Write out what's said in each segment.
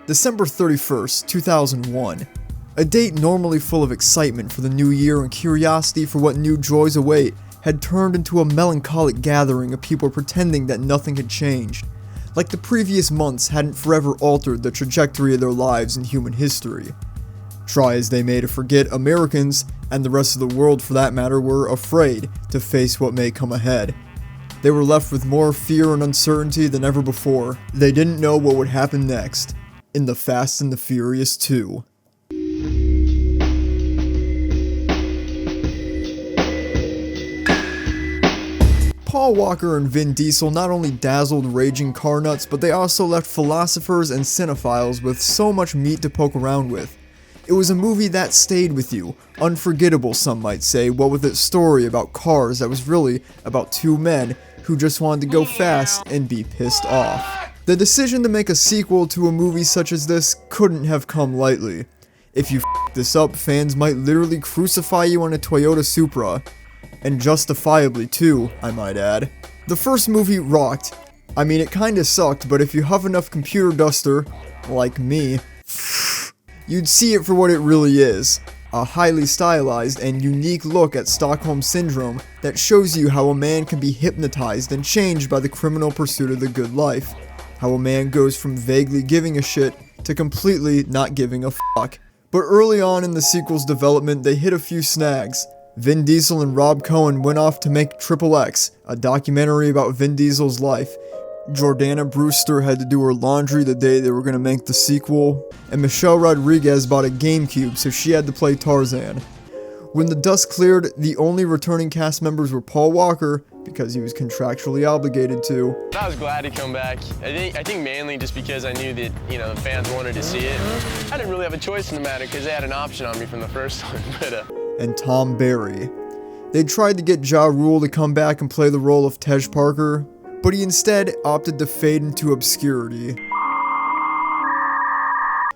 December 31st, 2001. A date normally full of excitement for the new year and curiosity for what new joys await had turned into a melancholic gathering of people pretending that nothing had changed, like the previous months hadn't forever altered the trajectory of their lives in human history. Try as they may to forget, Americans, and the rest of the world for that matter, were afraid to face what may come ahead. They were left with more fear and uncertainty than ever before. They didn't know what would happen next in the Fast and the Furious 2. Paul Walker and Vin Diesel not only dazzled raging car nuts, but they also left philosophers and cinephiles with so much meat to poke around with. It was a movie that stayed with you, unforgettable some might say, what with its story about cars that was really about two men who just wanted to go fast and be pissed off. The decision to make a sequel to a movie such as this couldn't have come lightly. If you f*** this up, fans might literally crucify you on a Toyota Supra. And justifiably too, I might add. The first movie rocked. I mean, it kinda sucked, but if you have enough computer duster, like me, you'd see it for what it really is. A highly stylized and unique look at Stockholm Syndrome that shows you how a man can be hypnotized and changed by the criminal pursuit of the good life. How a man goes from vaguely giving a shit to completely not giving a fuck. But early on in the sequel's development, they hit a few snags. Vin Diesel and Rob Cohen went off to make XXX, a documentary about Vin Diesel's life. Jordana Brewster had to do her laundry the day they were going to make the sequel, and Michelle Rodriguez bought a GameCube so she had to play Tarzan. When the dust cleared, the only returning cast members were Paul Walker, because he was contractually obligated to. I was glad to come back. I think mainly just because I knew that, the fans wanted to see it. I didn't really have a choice in the matter because they had an option on me from the first one, and Tom Barry. They tried to get Ja Rule to come back and play the role of Tej Parker, but he instead opted to fade into obscurity.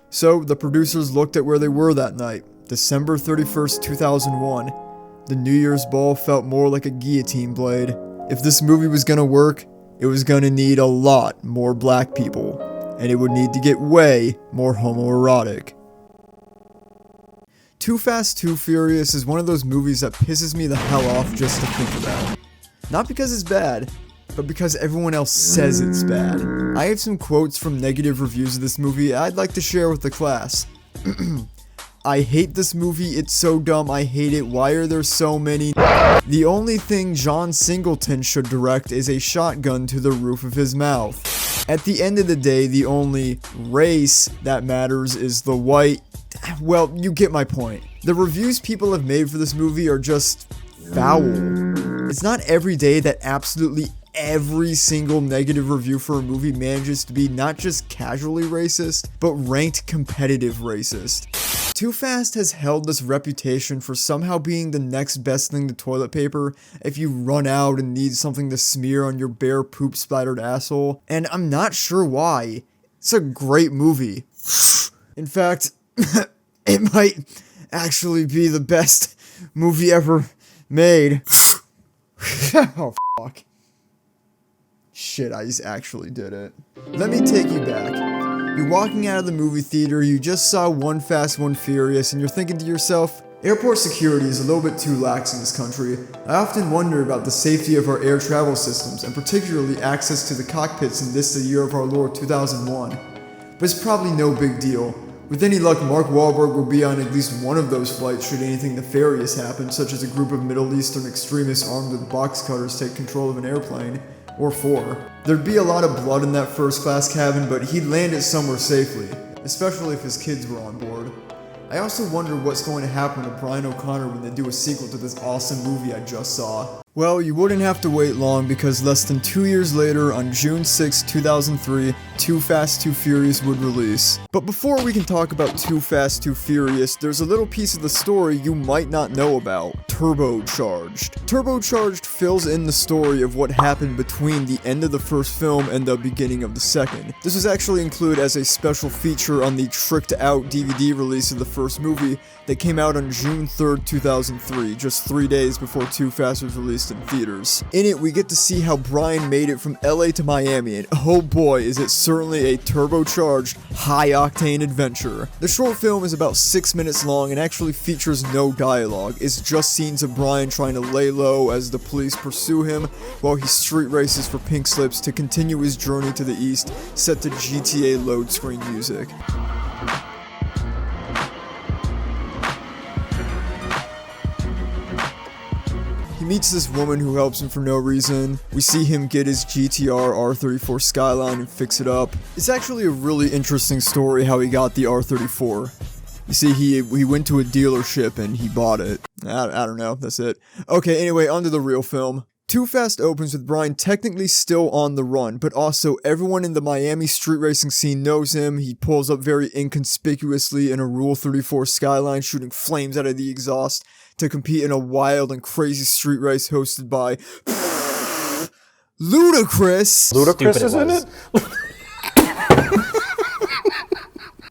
So, the producers looked at where they were that night, December 31st, 2001. The New Year's ball felt more like a guillotine blade. If this movie was gonna work, it was gonna need a lot more black people, and it would need to get way more homoerotic. 2Fast 2Furious is one of those movies that pisses me the hell off just to think about. Not because it's bad, but because everyone else says it's bad. I have some quotes from negative reviews of this movie I'd like to share with the class. I hate this movie, it's so dumb, I hate it, why are there so many? The only thing John Singleton should direct is a shotgun to the roof of his mouth. At the end of the day, the only race that matters is the white. Well, you get my point. The reviews people have made for this movie are just foul. It's not every day that absolutely every single negative review for a movie manages to be not just casually racist, but ranked competitive racist. Too Fast has held this reputation for somehow being the next best thing to toilet paper if you run out and need something to smear on your bare poop splattered asshole, and I'm not sure why. It's a great movie. In fact, it might actually be the best movie ever made. Oh, fuck. Shit, I just actually did it. Let me take you back. You're walking out of the movie theater, you just saw One Fast, One Furious, and you're thinking to yourself, airport security is a little bit too lax in this country. I often wonder about the safety of our air travel systems, and particularly access to the cockpits in this the year of our Lord 2001. But it's probably no big deal. With any luck, Mark Wahlberg will be on at least one of those flights should anything nefarious happen, such as a group of Middle Eastern extremists armed with box cutters take control of an airplane. Or 4. There'd be a lot of blood in that first class cabin, but he'd land it somewhere safely, especially if his kids were on board. I also wonder what's going to happen to Brian O'Connor when they do a sequel to this awesome movie I just saw. Well, you wouldn't have to wait long because less than 2 years later, on June 6, 2003, 2Fast 2Furious would release. But before we can talk about 2Fast 2Furious, there's a little piece of the story you might not know about. Turbocharged. Turbocharged fills in the story of what happened between the end of the first film and the beginning of the second. This was actually included as a special feature on the Tricked Out DVD release of the first movie that came out on June 3rd, 2003, just 3 days before 2Fast was released released in theaters. In it, we get to see how Brian made it from LA to Miami, and oh boy, is it certainly a turbocharged, high-octane adventure. The short film is about 6 minutes long and actually features no dialogue. It's just scenes of Brian trying to lay low as the police pursue him while he street races for pink slips to continue his journey to the east, set to GTA load screen music. He meets this woman who helps him for no reason. We see him get his GTR R34 Skyline and fix it up. It's actually a really interesting story how he got the R34. You see, he went to a dealership and he bought it. I don't know, that's it. Okay, anyway, onto the real film. 2Fast opens with Brian technically still on the run, but also everyone in the Miami street racing scene knows him. He pulls up very inconspicuously in a Rule 34 Skyline, shooting flames out of the exhaust to compete in a wild and crazy street race hosted by Ludacris. Ludacris is in it?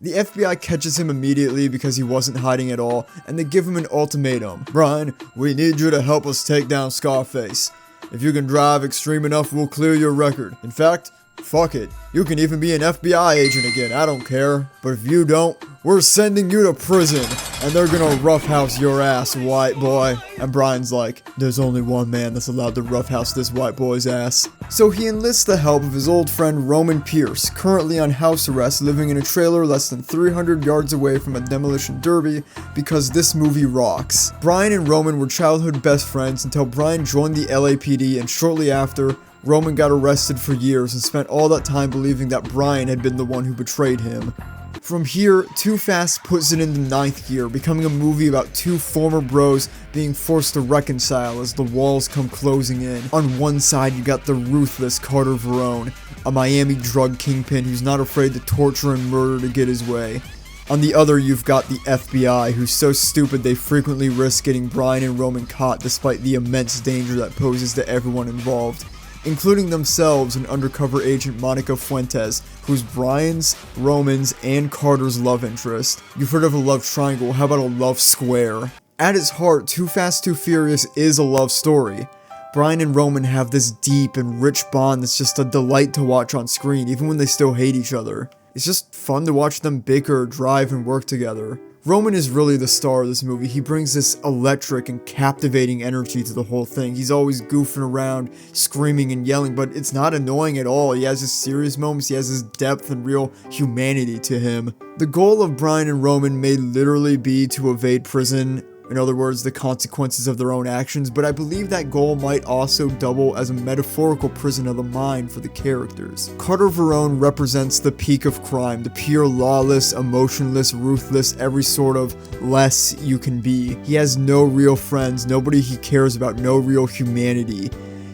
The FBI catches him immediately because he wasn't hiding at all, and they give him an ultimatum. Brian, we need you to help us take down Scarface. If you can drive extreme enough, we'll clear your record. In fact, fuck it. You can even be an FBI agent again, I don't care. But if you don't, we're sending you to prison, and they're gonna roughhouse your ass, white boy. And Brian's like, there's only one man that's allowed to roughhouse this white boy's ass. So he enlists the help of his old friend Roman Pearce, currently on house arrest living in a trailer less than 300 yards away from a demolition derby, because this movie rocks. Brian and Roman were childhood best friends until Brian joined the LAPD, and shortly after, Roman got arrested for years and spent all that time believing that Brian had been the one who betrayed him. From here, 2Fast puts it into ninth gear, becoming a movie about two former bros being forced to reconcile as the walls come closing in. On one side, you got the ruthless Carter Verone, a Miami drug kingpin who's not afraid to torture and murder to get his way. On the other, you've got the FBI, who's so stupid they frequently risk getting Brian and Roman caught despite the immense danger that poses to everyone involved, including themselves and undercover agent Monica Fuentes, who's Brian's, Roman's, and Carter's love interest. You've heard of a love triangle, how about a love square? At its heart, 2Fast 2Furious is a love story. Brian and Roman have this deep and rich bond that's just a delight to watch on screen, even when they still hate each other. It's just fun to watch them bicker, drive, and work together. Roman is really the star of this movie. He brings this electric and captivating energy to the whole thing. He's always goofing around, screaming and yelling, but it's not annoying at all. He has his serious moments, he has his depth and real humanity to him. The goal of Brian and Roman may literally be to evade prison, in other words, the consequences of their own actions, but I believe that goal might also double as a metaphorical prison of the mind for the characters. Carter Verone represents the peak of crime, the pure lawless, emotionless, ruthless, every sort of less you can be. He has no real friends, nobody he cares about, no real humanity.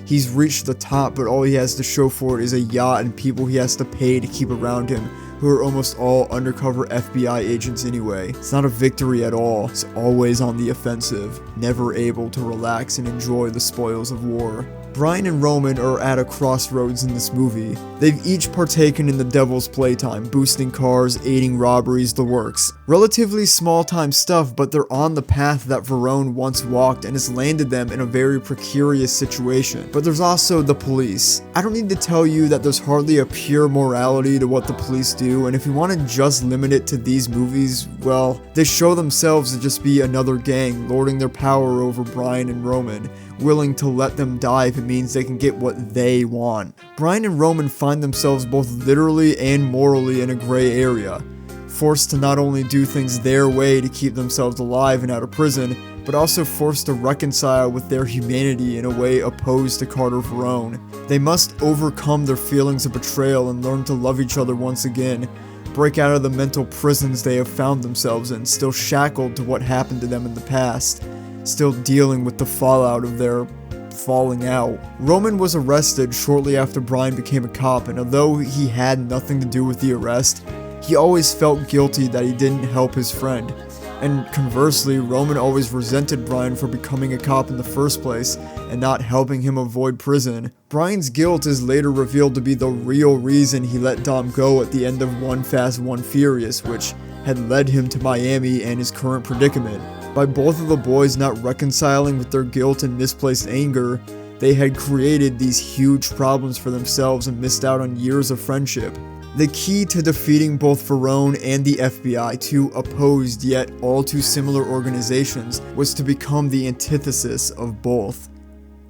He's reached the top, but all he has to show for it is a yacht and people he has to pay to keep around him, who are almost all undercover FBI agents anyway. It's not a victory at all. He's always on the offensive, never able to relax and enjoy the spoils of war. Brian and Roman are at a crossroads in this movie. They've each partaken in the devil's playtime, boosting cars, aiding robberies, the works. Relatively small-time stuff, but they're on the path that Verone once walked and has landed them in a very precarious situation. But there's also the police. I don't need to tell you that there's hardly a pure morality to what the police do, and if you want to just limit it to these movies, well, they show themselves to just be another gang, lording their power over Brian and Roman, willing to let them die if it means they can get what they want. Brian and Roman find themselves both literally and morally in a gray area, forced to not only do things their way to keep themselves alive and out of prison, but also forced to reconcile with their humanity in a way opposed to Carter Verone. They must overcome their feelings of betrayal and learn to love each other once again, break out of the mental prisons they have found themselves in, still shackled to what happened to them in the past, still dealing with the fallout of their falling out. Roman was arrested shortly after Brian became a cop, and although he had nothing to do with the arrest, he always felt guilty that he didn't help his friend. And conversely, Roman always resented Brian for becoming a cop in the first place and not helping him avoid prison. Brian's guilt is later revealed to be the real reason he let Dom go at the end of 1Fast 1Furious, which had led him to Miami and his current predicament. By both of the boys not reconciling with their guilt and misplaced anger, they had created these huge problems for themselves and missed out on years of friendship. The key to defeating both Verone and the FBI, two opposed yet all too similar organizations, was to become the antithesis of both.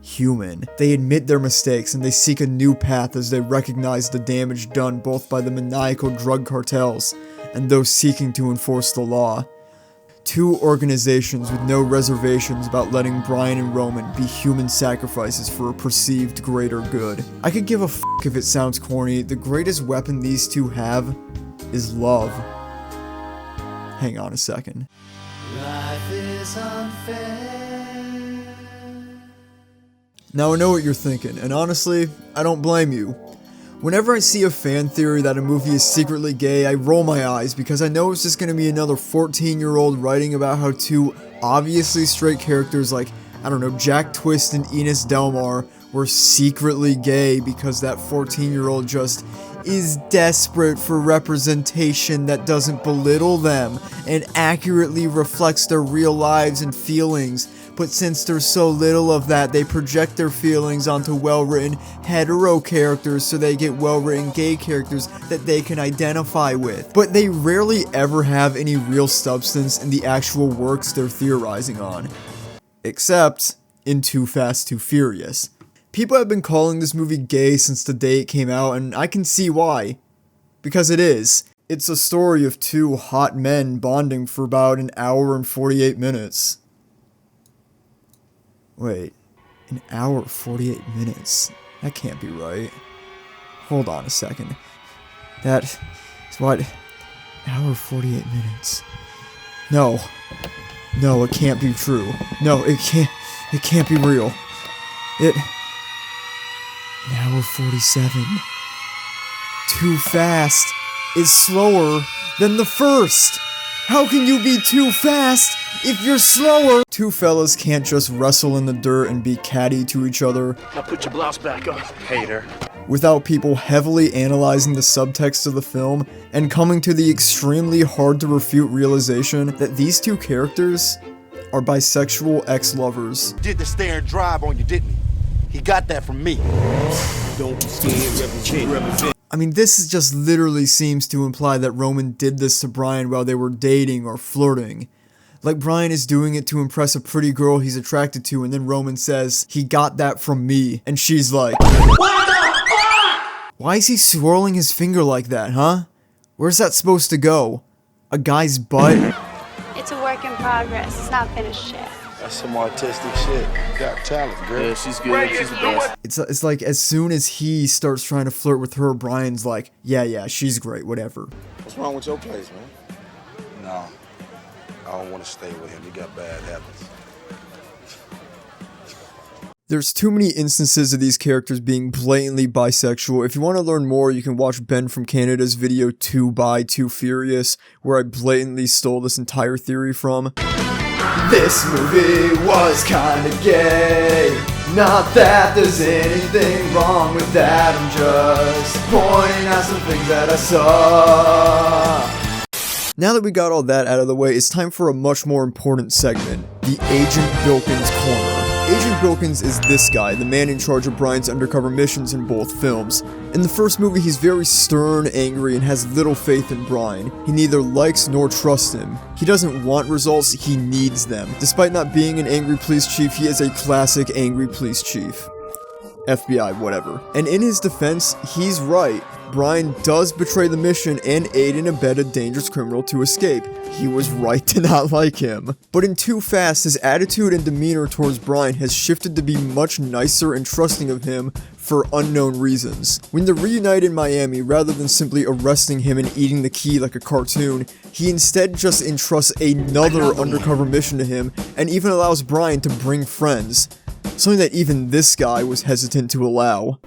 Human. They admit their mistakes and they seek a new path as they recognize the damage done both by the maniacal drug cartels and those seeking to enforce the law. Two organizations with no reservations about letting Brian and Roman be human sacrifices for a perceived greater good. I could give a f if it sounds corny, the greatest weapon these two have is love. Hang on a second. Life is unfair. Now I know what you're thinking, and honestly, I don't blame you. Whenever I see a fan theory that a movie is secretly gay, I roll my eyes because I know it's just going to be another 14-year-old writing about how two obviously straight characters like, I don't know, Jack Twist and Enos Delmar were secretly gay because that 14-year-old just is desperate for representation that doesn't belittle them and accurately reflects their real lives and feelings. But since there's so little of that, they project their feelings onto well-written hetero characters so they get well-written gay characters that they can identify with. But they rarely ever have any real substance in the actual works they're theorizing on. Except in 2Fast 2Furious. People have been calling this movie gay since the day it came out, and I can see why. Because it is. It's a story of two hot men bonding for about an hour and 48 minutes. Wait, an hour 48 minutes? That can't be right. Hold on a second. That is what? Hour 48 minutes. No. No, it can't be true. No, it can't be real. An hour 47. Too Fast is slower than the first. How can you be too fast if you're slower? Two fellas can't just wrestle in the dirt and be catty to each other. Now put your blouse back on, hater. Without people heavily analyzing the subtext of the film and coming to the extremely hard to refute realization that these two characters are bisexual ex-lovers. Did the stare and drive on you, didn't he? He got that from me. Don't be scared, represent. I mean, this just literally seems to imply that Roman did this to Brian while they were dating or flirting. Like Brian is doing it to impress a pretty girl he's attracted to, and then Roman says, he got that from me. And she's like, what the fuck? Why is he swirling his finger like that, huh? Where's that supposed to go? A guy's butt? It's a work in progress. It's not finished yet. That's some artistic shit. Got talent, girl. Yeah, she's good. She's the best. It's like as soon as he starts trying to flirt with her, Brian's like, yeah, she's great, whatever. What's wrong with your place, man? No, I don't want to stay with him. He got bad habits. There's too many instances of these characters being blatantly bisexual. If you want to learn more, you can watch Ben from Canada's video 2x 2Furious, where I blatantly stole this entire theory from. This movie was kinda gay. Not that there's anything wrong with that, I'm just pointing out some things that I saw. Now that we got all that out of the way, it's time for a much more important segment, the Agent Bilkins Corner. Agent Bilkins is this guy, the man in charge of Brian's undercover missions in both films. In the first movie, he's very stern, angry, and has little faith in Brian. He neither likes nor trusts him. He doesn't want results, he needs them. Despite not being an angry police chief, he is a classic angry police chief. FBI, whatever. And in his defense, he's right. Brian does betray the mission and aid and abet a dangerous criminal to escape. He was right to not like him. But in 2Fast, his attitude and demeanor towards Brian has shifted to be much nicer and trusting of him for unknown reasons. When they're reunited in Miami, rather than simply arresting him and eating the key like a cartoon, he instead just entrusts another undercover mission to him and even allows Brian to bring friends. Something that even this guy was hesitant to allow.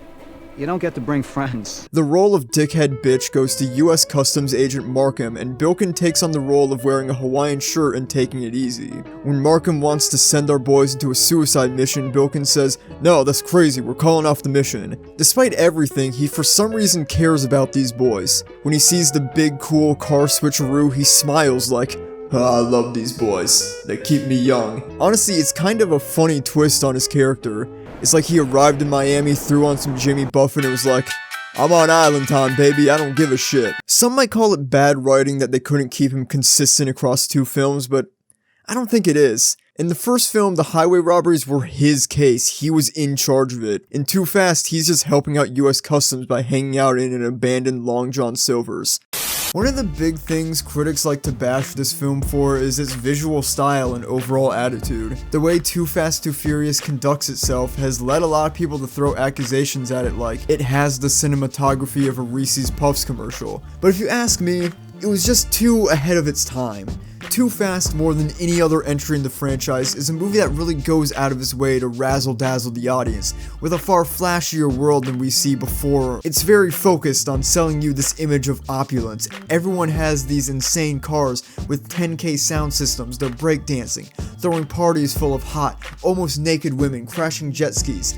You don't get to bring friends. The role of dickhead bitch goes to US Customs Agent Markham, and Bilkin takes on the role of wearing a Hawaiian shirt and taking it easy. When Markham wants to send our boys into a suicide mission, Bilkin says, "No, that's crazy, we're calling off the mission." Despite everything, he for some reason cares about these boys. When he sees the big cool car switcheroo, he smiles like, I love these boys. They keep me young. Honestly, it's kind of a funny twist on his character. It's like he arrived in Miami, threw on some Jimmy Buffett, and was like, I'm on island time, baby, I don't give a shit. Some might call it bad writing that they couldn't keep him consistent across 2 films, but I don't think it is. In the first film, the highway robberies were his case. He was in charge of it. In 2 Fast, he's just helping out US Customs by hanging out in an abandoned Long John Silver's. One of the big things critics like to bash this film for is its visual style and overall attitude. The way 2Fast 2Furious conducts itself has led a lot of people to throw accusations at it like it has the cinematography of a Reese's Puffs commercial. But if you ask me, it was just too ahead of its time. 2 Fast, more than any other entry in the franchise, is a movie that really goes out of its way to razzle-dazzle the audience, with a far flashier world than we see before. It's very focused on selling you this image of opulence. Everyone has these insane cars with 10K sound systems, they're breakdancing, throwing parties full of hot, almost naked women, crashing jet skis.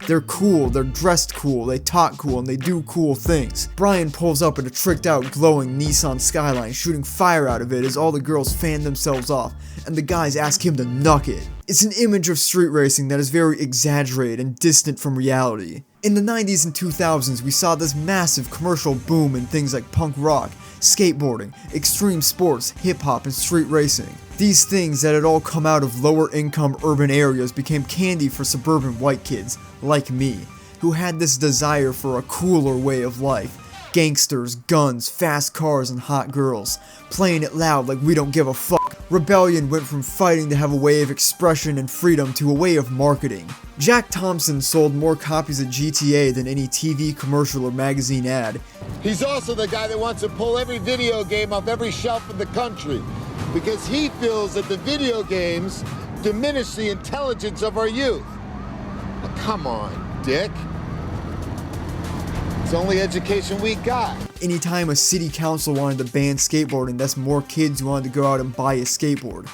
They're cool, they're dressed cool, they talk cool, and they do cool things. Brian pulls up in a tricked out, glowing Nissan Skyline, shooting fire out of it as all the girls fan themselves off, and the guys ask him to knuck it. It's an image of street racing that is very exaggerated and distant from reality. In the 90s and 2000s, we saw this massive commercial boom in things like punk rock, skateboarding, extreme sports, hip-hop, and street racing. These things that had all come out of lower-income urban areas became candy for suburban white kids, like me, who had this desire for a cooler way of life. Gangsters, guns, fast cars, and hot girls. Playing it loud like we don't give a fuck. Rebellion went from fighting to have a way of expression and freedom to a way of marketing. Jack Thompson sold more copies of GTA than any TV commercial or magazine ad. He's also the guy that wants to pull every video game off every shelf in the country because he feels that the video games diminish the intelligence of our youth. Now, come on, Dick. It's the only education we got. Anytime a city council wanted to ban skateboarding, that's more kids who wanted to go out and buy a skateboard.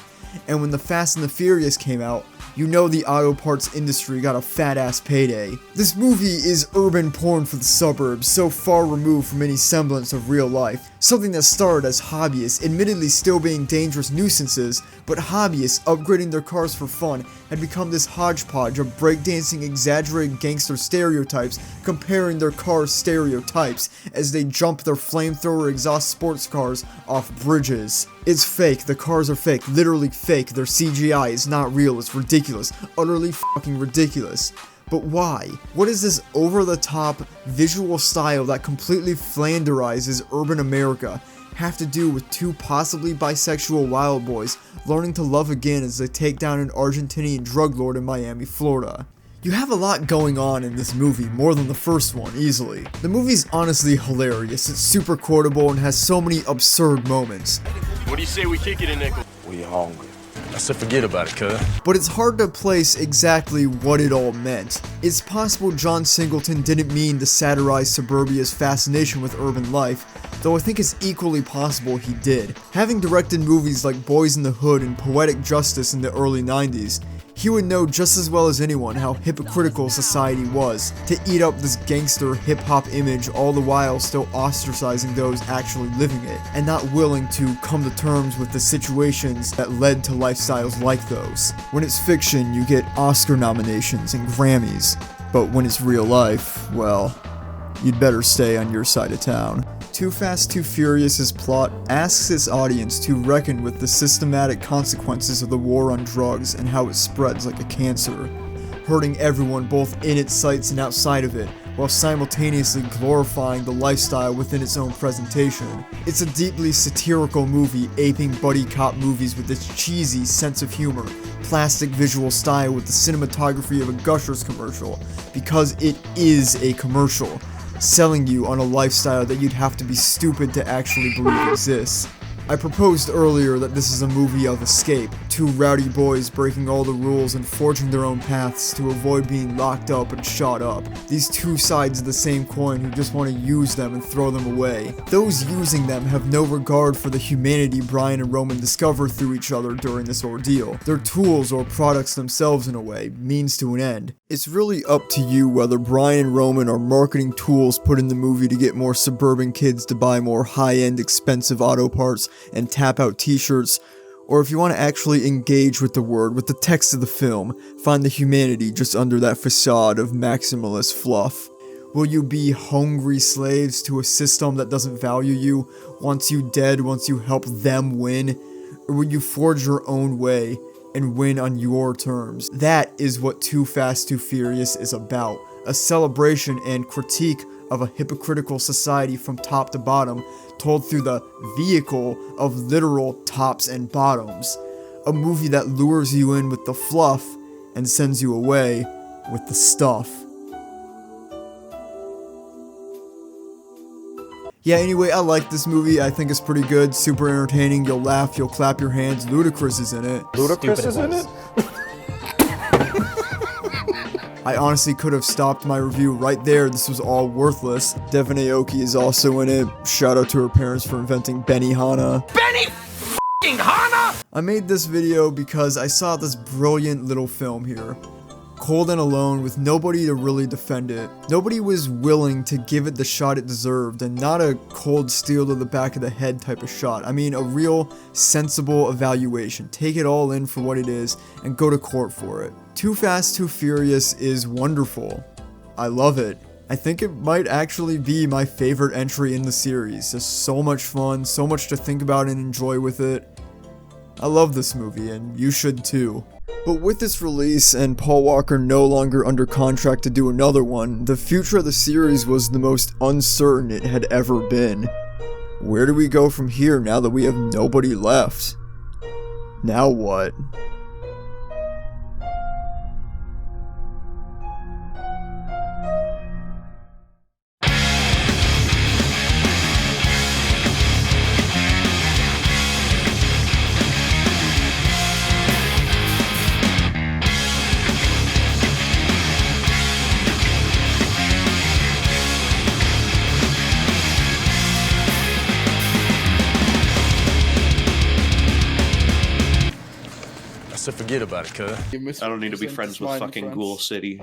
And when the Fast and the Furious came out, you know the auto parts industry got a fat-ass payday. This movie is urban porn for the suburbs, so far removed from any semblance of real life. Something that started as hobbyists, admittedly still being dangerous nuisances, but hobbyists upgrading their cars for fun had become this hodgepodge of breakdancing exaggerated gangster stereotypes comparing their cars' stereotypes as they jump their flamethrower exhaust sports cars off bridges. It's fake, the cars are fake, literally fake, their CGI is not real, it's ridiculous, utterly fucking ridiculous. But why? What is this over-the-top visual style that completely flanderizes urban America have to do with 2 possibly bisexual wild boys learning to love again as they take down an Argentinian drug lord in Miami, Florida? You have a lot going on in this movie, more than the first one, easily. The movie's honestly hilarious, it's super quotable and has so many absurd moments. What do you say we kick it in, Nickel? We hungry. I said forget about it, cuz. But it's hard to place exactly what it all meant. It's possible John Singleton didn't mean to satirize suburbia's fascination with urban life, though I think it's equally possible he did. Having directed movies like Boys in the Hood and Poetic Justice in the early 90s, he would know just as well as anyone how hypocritical society was to eat up this gangster hip-hop image all the while still ostracizing those actually living it, and not willing to come to terms with the situations that led to lifestyles like those. When it's fiction, you get Oscar nominations and Grammys, but when it's real life, well, you'd better stay on your side of town. 2Fast 2Furious' plot asks its audience to reckon with the systematic consequences of the war on drugs and how it spreads like a cancer, hurting everyone both in its sights and outside of it, while simultaneously glorifying the lifestyle within its own presentation. It's a deeply satirical movie aping buddy cop movies with its cheesy sense of humor, plastic visual style with the cinematography of a Gushers commercial, because it is a commercial, selling you on a lifestyle that you'd have to be stupid to actually believe exists. I proposed earlier that this is a movie of escape, two rowdy boys breaking all the rules and forging their own paths to avoid being locked up and shot up. These two sides of the same coin who just want to use them and throw them away. Those using them have no regard for the humanity Brian and Roman discover through each other during this ordeal. They're tools or products themselves in a way, means to an end. It's really up to you whether Brian and Roman are marketing tools put in the movie to get more suburban kids to buy more high-end expensive auto parts and tap out t-shirts, or if you want to actually engage with the word, with the text of the film, find the humanity just under that facade of maximalist fluff. Will you be hungry slaves to a system that doesn't value you, wants you dead once you help them win? Or will you forge your own way and win on your terms? That is what 2Fast 2Furious is about. A celebration and critique of a hypocritical society from top to bottom, told through the vehicle of literal tops and bottoms. A movie that lures you in with the fluff and sends you away with the stuff. Yeah, anyway, I like this movie. I think it's pretty good, super entertaining. You'll laugh, you'll clap your hands. Ludacris is in it. Ludacris is in it? I honestly could have stopped my review right there. This was all worthless. Devin Aoki is also in it. Shout out to her parents for inventing Benihana. Benihana! I made this video because I saw this brilliant little film here. Cold and alone with nobody to really defend it. Nobody was willing to give it the shot it deserved, and not a cold steel to the back of the head type of shot. I mean a real sensible evaluation. Take it all in for what it is and go to court for it. 2Fast 2Furious is wonderful. I love it. I think it might actually be my favorite entry in the series. There's so much fun, so much to think about and enjoy with it. I love this movie, and you should too. But with this release and Paul Walker no longer under contract to do another one, the future of the series was the most uncertain it had ever been. Where do we go from here now that we have nobody left? Now what? I said forget about it, cuz. I don't need to be friends with fucking Ghoul City.